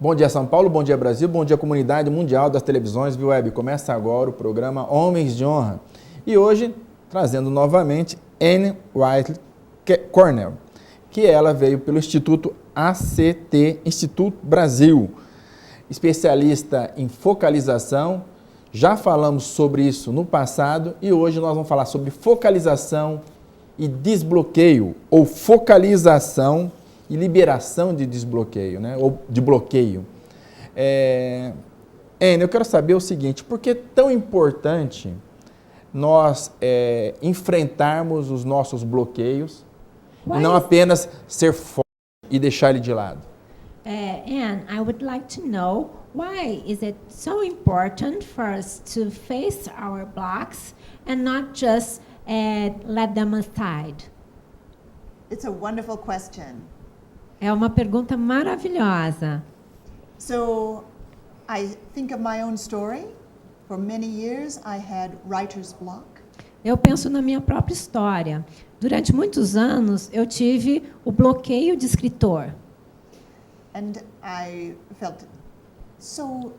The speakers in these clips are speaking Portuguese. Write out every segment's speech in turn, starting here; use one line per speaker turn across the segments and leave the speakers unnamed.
Bom dia, São Paulo, bom dia, Brasil, bom dia, comunidade mundial das televisões via web. Começa agora o programa Homens de Honra. E hoje, trazendo novamente Anne White Cornell, que ela veio pelo Instituto ACT, Instituto Brasil, especialista em focalização. Já falamos sobre isso no passado e hoje nós vamos falar sobre focalização e desbloqueio, ou focalização e liberação de desbloqueio, né? Ou de bloqueio. Anne, eu quero saber o seguinte, por que é tão importante nós enfrentarmos os nossos bloqueios e não apenas ser forte e deixar ele de lado?
Anne, I would like to know why is it so important for us to face our blocks and not just let them aside?
It's a wonderful question.
É uma pergunta maravilhosa.
So, I think of my own story. For many years, I had writer's block.
Eu penso na minha própria história. Durante muitos anos, eu tive o bloqueio de escritor.
And I felt so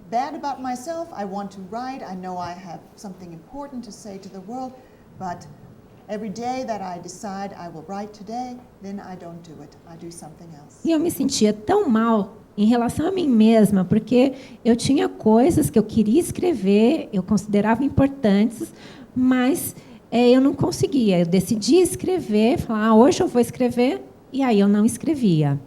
bad about myself. I want to write. I know I have something important to say to the world, but every day that I decide I will write today, then I don't do it. I do something else.
E eu me sentia tão mal em relação a mim mesma, porque eu tinha coisas que eu queria escrever, eu considerava importantes, mas eu não conseguia. Eu decidi escrever, falar, hoje eu vou escrever, e aí eu não escrevia.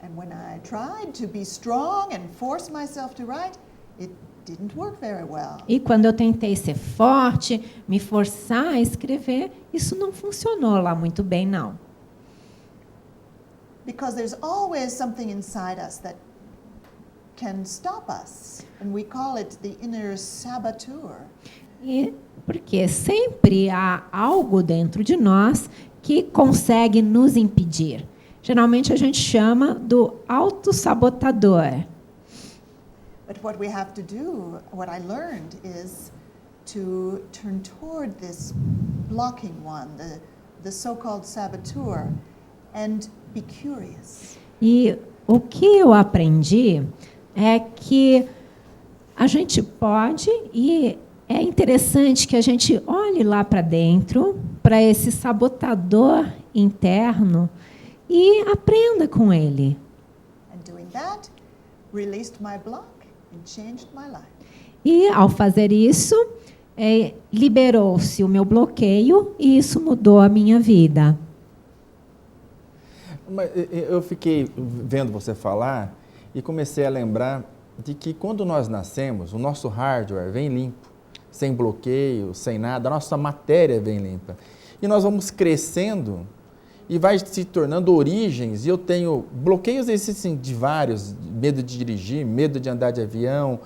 And when I tried to be strong and force myself to write, it didn't work very well.
E quando eu tentei ser forte, me forçar a escrever, isso não funcionou lá muito bem, não.
Because there's always something inside us that can stop us, and we call it the inner saboteur.
E porque sempre há algo dentro de nós que consegue nos impedir. Geralmente a gente chama do autossabotador.
But what we have to do, what I learned, is to turn toward this blocking one, the so-called saboteur, and be curious.
E o que eu aprendi é que a gente pode, e é interessante que a gente olhe lá para dentro, para esse sabotador interno, e aprenda com ele.
And doing that released my block and changed my life.
E, ao fazer isso, liberou-se o meu bloqueio e isso mudou a minha vida.
Mas eu fiquei vendo você falar e comecei a lembrar de que quando nós nascemos, o nosso hardware vem limpo, sem bloqueio, sem nada, a nossa matéria vem limpa. E nós vamos crescendo e vai se tornando origens, e eu tenho bloqueios existem de vários, medo de dirigir, medo de andar de avião,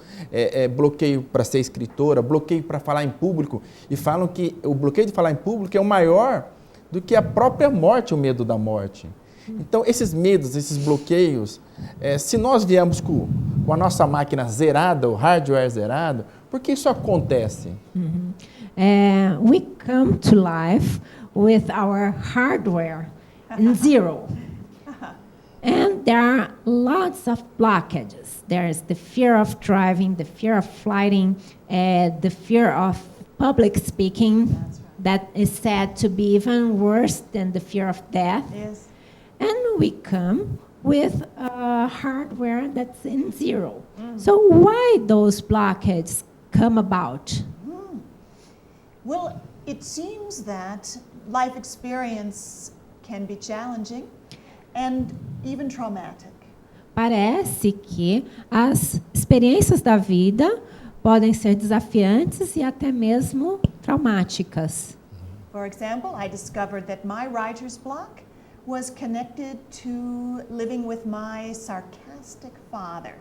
bloqueio para ser escritora, bloqueio para falar em público, e falam que o bloqueio de falar em público é o maior do que a própria morte, o medo da morte. Então, esses medos, esses bloqueios, se nós viemos com a nossa máquina zerada, o hardware zerado, por que isso acontece?
We come to life with our hardware in zero. And there are lots of blockages. There is the fear of driving, the fear of flying, the fear of public speaking. That is said to be even worse than the fear of death.
Yes.
And we come with hardware that's in zero. So why those blockades come about?
Well, it seems that life experience can be challenging and even traumatic.
Parece que as experiências da vida podem ser desafiantes e até mesmo traumáticas.
For example, I discovered that my writer's block was connected to living with my sarcastic father.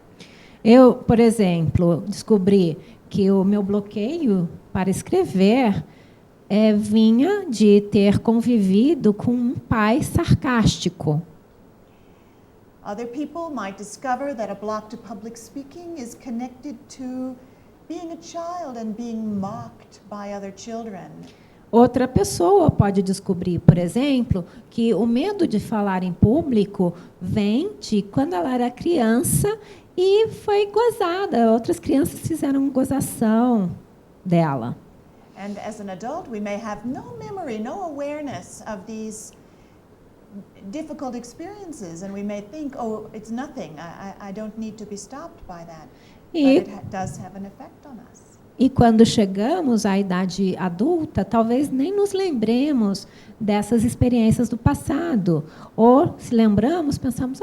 Eu, por exemplo, descobri que o meu bloqueio para escrever vinha de ter convivido com um pai sarcástico.
Other people might discover that a block to public speaking is connected to being a child and being mocked by other children.
Outra pessoa pode descobrir, por exemplo, que o medo de falar em público vem de quando ela era criança e foi gozada. Outras crianças fizeram gozação dela.
And as an adult, we may have no memory, no awareness of these difficult experiences, and we may think, oh, it's nothing. I don't need to be stopped by that.
E,
But it does have an effect on us.
e quando chegamos à idade adulta, talvez nem nos lembremos dessas experiências do passado. Ou, se lembramos, pensamos,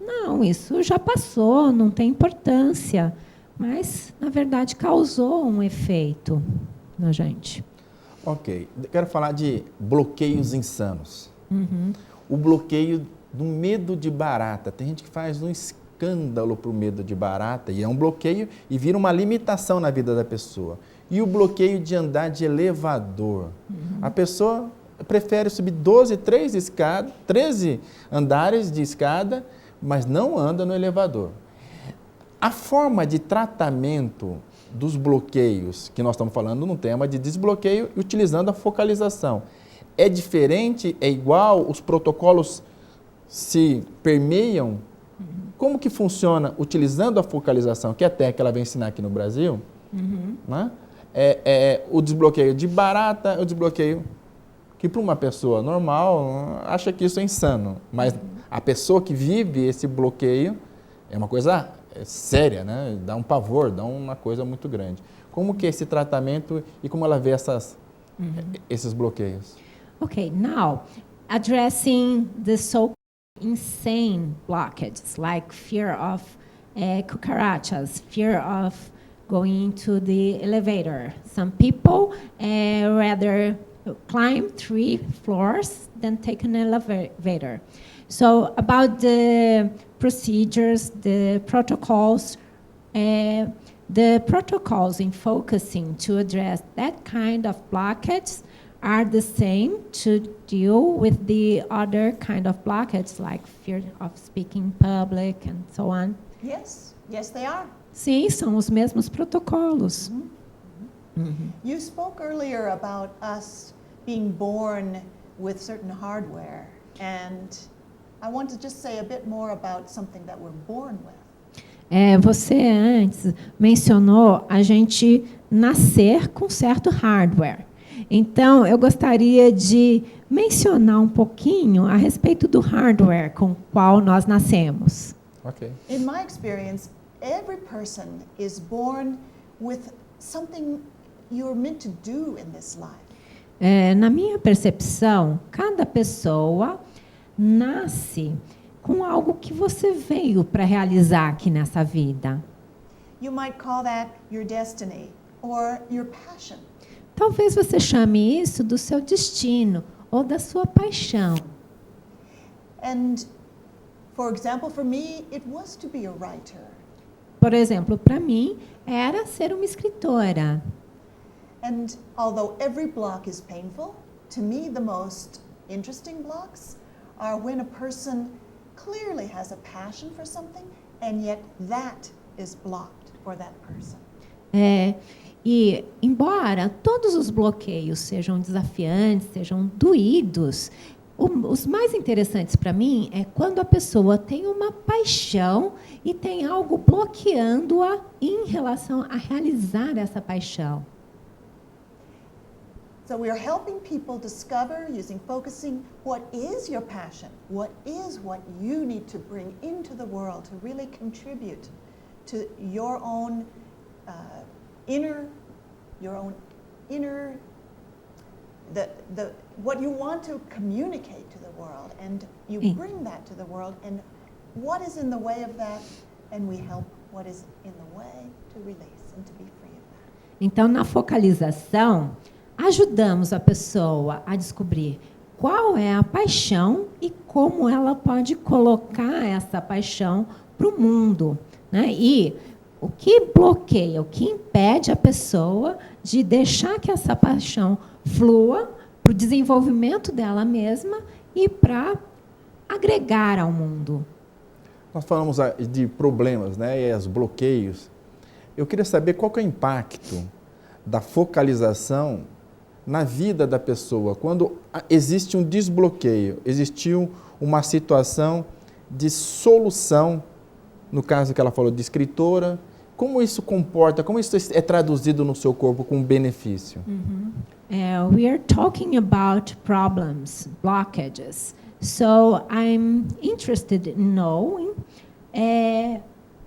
não, isso já passou, não tem importância. Mas, na verdade, causou um efeito na gente.
Ok, quero falar de bloqueios insanos.
Uhum.
O bloqueio do medo de barata. Tem gente que faz um escândalo para o medo de barata, e é um bloqueio e vira uma limitação na vida da pessoa. E o bloqueio de andar de elevador. A pessoa prefere subir 13 andares de escada, mas não anda no elevador. A forma de tratamento dos bloqueios, que nós estamos falando no tema de desbloqueio, utilizando a focalização. É diferente? É igual? Os protocolos se permeiam? Como que funciona utilizando a focalização, que é a técnica que ela vai ensinar aqui no Brasil? Né? O desbloqueio de barata, o desbloqueio que para uma pessoa normal acha que isso é insano, mas a pessoa que vive esse bloqueio é uma coisa séria, né? Dá um pavor, dá uma coisa muito grande. Como que é esse tratamento e como ela vê esses bloqueios?
Okay, now addressing the so insane blockages like fear of cucarachas, fear of going into the elevator. Some people rather climb 3 floors than take an elevator. So about the procedures, the protocols in focusing to address that kind of blockage are the same to deal with the other kind of blockage like fear of speaking in public and so on.
Yes, yes, they are.
Sim, são os mesmos protocolos.
You spoke earlier about us being born with certain hardware, and I want to just say a bit more about something that we're born with.
Você antes mencionou a gente nascer com certo hardware. Então, eu gostaria de mencionar um pouquinho a respeito do hardware com o qual nós nascemos.
Ok.
In my experience, every person is born with something you're meant to do in this life.
Na minha percepção, cada pessoa nasce com algo que você veio para realizar aqui nessa vida.
You might call that your destiny or your passion.
Talvez você chame isso do seu destino ou da sua paixão.
And for example, for me, it was to be a writer.
Por exemplo, para mim, era ser uma escritora.
And although every block is painful, to me the most interesting blocks are when a person clearly has a passion for something and yet that is blocked for that person.
E, embora todos os bloqueios sejam desafiantes, sejam doídos, os mais interessantes para mim é quando a pessoa tem uma paixão e tem algo bloqueando-a em relação a realizar essa paixão.
So we are helping people discover, using focusing, what is your passion? What is what you need to bring into the world to really contribute to your own inner, what you want to communicate to the world, and you bring that to the world, and what is in the way of that, and we help what is in the way to release and to be free of that.
Então, na focalização, ajudamos a pessoa a descobrir qual é a paixão e como ela pode colocar essa paixão para o mundo, né? E o que bloqueia, o que impede a pessoa de deixar que essa paixão flua para o desenvolvimento dela mesma e para agregar ao mundo.
Nós falamos de problemas, né, e os bloqueios. Eu queria saber qual que é o impacto da focalização na vida da pessoa, quando existe um desbloqueio, existiu uma situação de solução, no caso que ela falou de escritora, como isso comporta, como isso é traduzido no seu corpo com benefício?
We are talking about problems, blockages. So I'm interested in knowing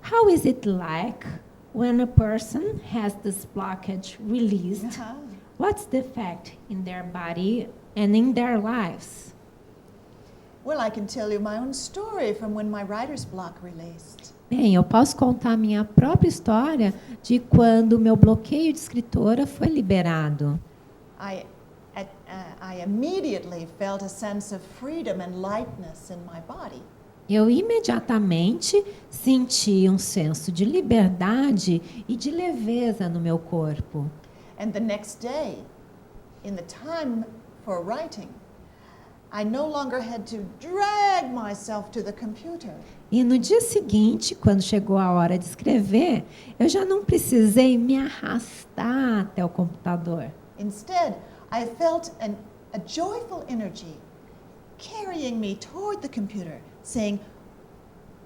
how is it like when a person has this blockage released?
Uh-huh.
What's the effect in their body and in their lives?
Well, I can tell you my own story from when my writer's block released.
Bem, eu posso contar a minha própria história de quando o meu bloqueio de escritora foi liberado.
I immediately felt a sense of freedom and lightness in my body.
Eu imediatamente senti um senso de liberdade e de leveza no meu corpo.
And the next day, in the time for writing, I no longer had to drag myself to the computer.
E no dia seguinte, quando chegou a hora de escrever, eu já não precisei me arrastar até o computador.
Instead, I felt a joyful energy carrying me toward the computer, saying,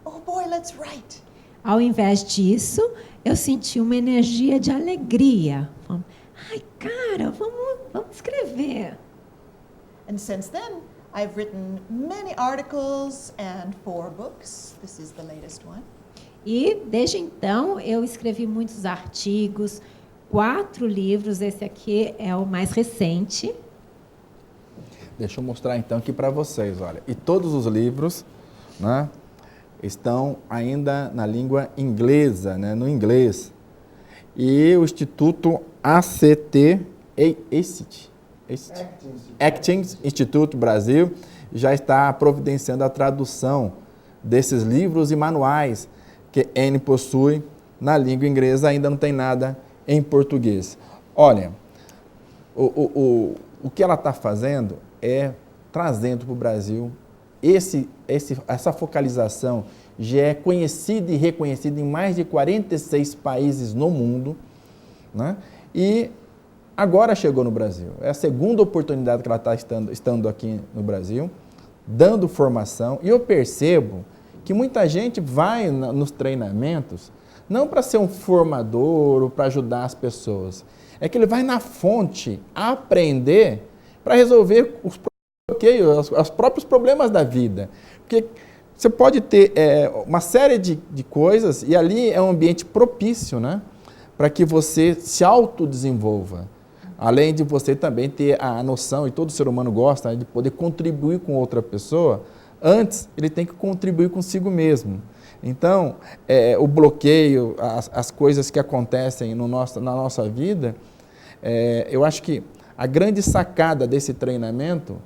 "Oh boy, let's write."
Ao invés disso, eu senti uma energia de alegria. Falando, ai, cara, vamos escrever.
And since then, I've written many articles and 4 books. This is the latest one.
E, desde então, eu escrevi muitos artigos, 4 livros, esse aqui é o mais recente.
Deixa eu mostrar então aqui para vocês, olha. E todos os livros, né, estão ainda na língua inglesa, né, no inglês. E o Instituto Acting Instituto Brasil já está providenciando a tradução desses livros e manuais que Anne possui na língua inglesa, ainda não tem nada em português. Olha, o que ela está fazendo é trazendo para o Brasil essa focalização, já é conhecida e reconhecida em mais de 46 países no mundo, né? E agora chegou no Brasil. É a segunda oportunidade que ela está estando aqui no Brasil, dando formação. E eu percebo que muita gente vai nos treinamentos não para ser um formador ou para ajudar as pessoas. É que ele vai na fonte aprender para resolver os bloqueios, os próprios problemas da vida. Porque você pode ter uma série de coisas e ali é um ambiente propício, né, para que você se autodesenvolva. Além de você também ter a noção, e todo ser humano gosta, né, de poder contribuir com outra pessoa, antes ele tem que contribuir consigo mesmo. Então, o bloqueio, as coisas que acontecem na nossa vida, eu acho que a grande sacada desse treinamento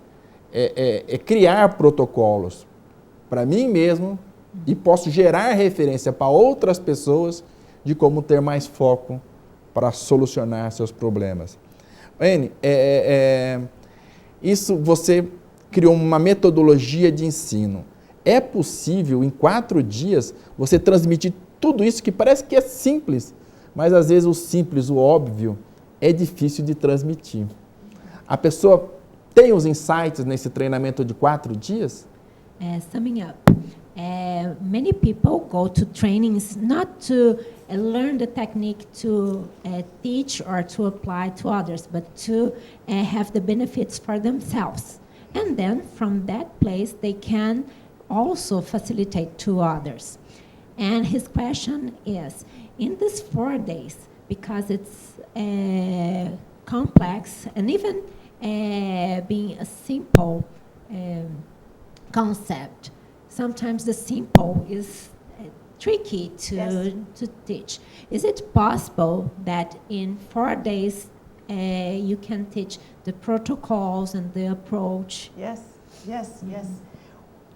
é criar protocolos para mim mesmo e posso gerar referência para outras pessoas de como ter mais foco para solucionar seus problemas. Anne, isso você criou uma metodologia de ensino. É possível, em 4 dias, você transmitir tudo isso que parece que é simples, mas às vezes o simples, o óbvio, é difícil de transmitir. A pessoa tem os insights nesse treinamento de 4 dias?
Summing up, many people go to trainings not to learn the technique to teach or to apply to others, but to have the benefits for themselves. And then from that place, they can also facilitate to others. And his question is, in these 4 days, because it's complex and even being a simple concept, sometimes the simple is tricky to teach. Is it possible that in 4 days you can teach the protocols and the approach?
Yes.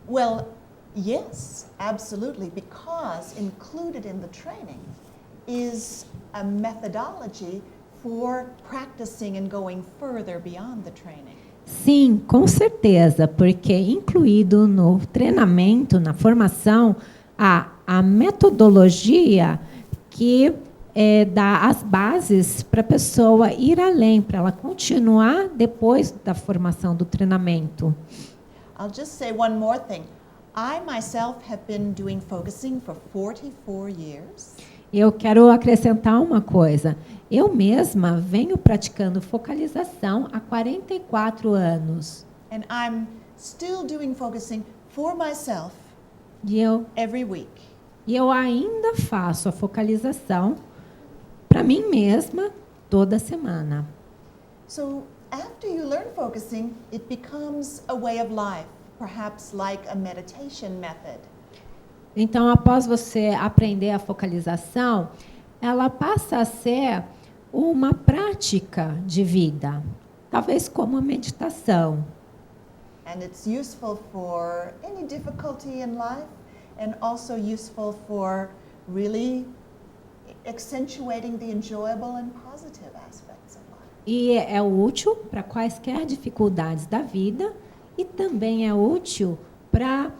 Well, yes, absolutely, because included in the training is a methodology for practicing and going further beyond the training.
Sim, com certeza, porque incluído no treinamento, na formação, a metodologia que dar as bases para a pessoa ir além, para ela continuar depois da formação do treinamento.
I'll just say one more thing. I myself have been doing focusing for 44 years.
Eu quero acrescentar uma coisa. Eu mesma venho praticando focalização há 44 anos.
And I'm still doing focusing for myself
E
every week.
eu ainda faço a focalização para mim mesma toda semana.
So after you learn focusing, it becomes a way of life, perhaps like a meditation method.
Então, após você aprender a focalização, ela passa a ser uma prática de vida, talvez como a meditação.
And it's useful for any difficulty in life and also useful for really accentuating the enjoyable and positive aspects of life.
E é útil para quaisquer dificuldades da vida e também é útil para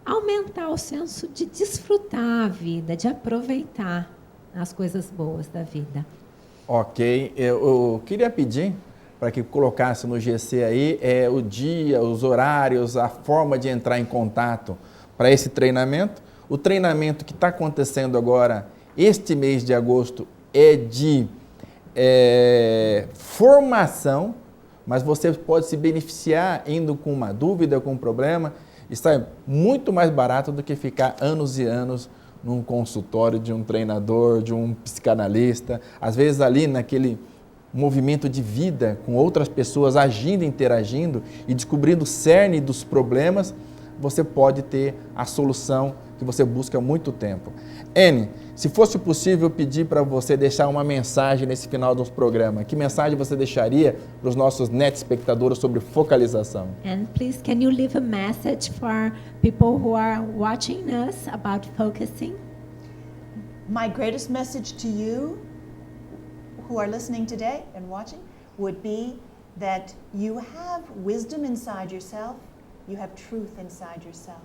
aumentar o senso de desfrutar a vida, de aproveitar as coisas boas da vida.
Ok, eu queria pedir para que colocasse no GC aí o dia, os horários, a forma de entrar em contato para esse treinamento. O treinamento que está acontecendo agora, este mês de agosto, é de formação, mas você pode se beneficiar indo com uma dúvida, com um problema. Está muito mais barato do que ficar anos e anos num consultório de um treinador, de um psicanalista. Às vezes ali naquele movimento de vida, com outras pessoas agindo, interagindo e descobrindo o cerne dos problemas, você pode ter a solução que você busca há muito tempo. Anne, se fosse possível pedir para você deixar uma mensagem nesse final do programa, que mensagem você deixaria para os nossos net espectadores sobre focalização?
And please, can you leave a message for people who are watching us about focusing?
My greatest message to you who are listening today and watching would be that you have wisdom inside yourself, you have truth inside yourself.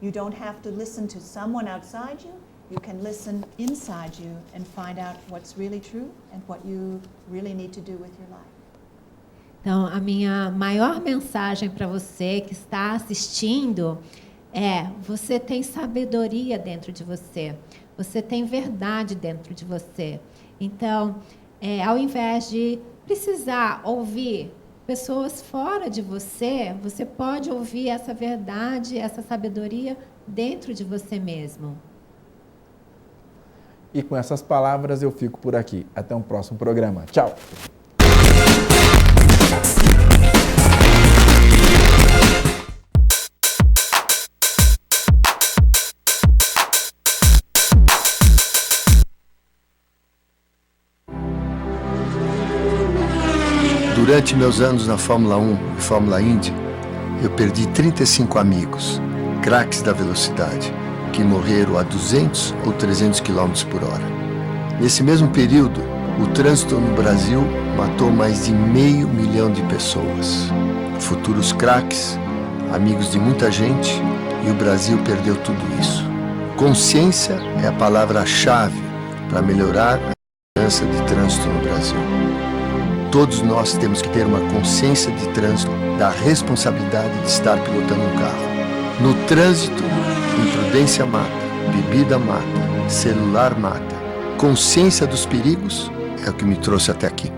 You don't have to listen to someone outside you. You can listen inside you and find out what's really true and what you really need to do with your life.
Então, a minha maior mensagem para você que está assistindo é: você tem sabedoria dentro de você, você tem verdade dentro de você. Então, ao invés de precisar ouvir pessoas fora de você, você pode ouvir essa verdade, essa sabedoria dentro de você mesmo.
E com essas palavras eu fico por aqui. Até um próximo programa. Tchau!
Durante meus anos na Fórmula 1 e Fórmula Indy, eu perdi 35 amigos, craques da velocidade, que morreram a 200 ou 300 km por hora. Nesse mesmo período, o trânsito no Brasil matou mais de 500 mil de pessoas. Futuros craques, amigos de muita gente, e o Brasil perdeu tudo isso. Consciência é a palavra-chave para melhorar a segurança de trânsito no Brasil. Todos nós temos que ter uma consciência de trânsito, da responsabilidade de estar pilotando um carro. No trânsito, imprudência mata, bebida mata, celular mata. Consciência dos perigos é o que me trouxe até aqui.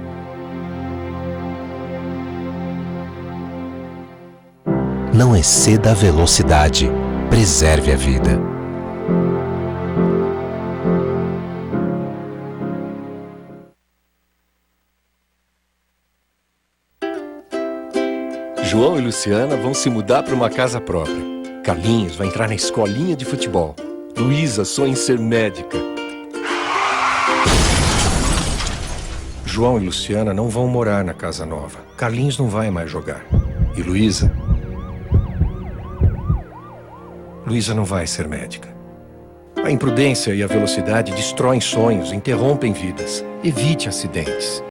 Não exceda a velocidade, preserve a vida.
João e Luciana vão se mudar para uma casa própria. Carlinhos vai entrar na escolinha de futebol. Luísa sonha em ser médica. João e Luciana não vão morar na casa nova. Carlinhos não vai mais jogar. E Luísa não vai ser médica. A imprudência e a velocidade destroem sonhos, interrompem vidas. Evite acidentes.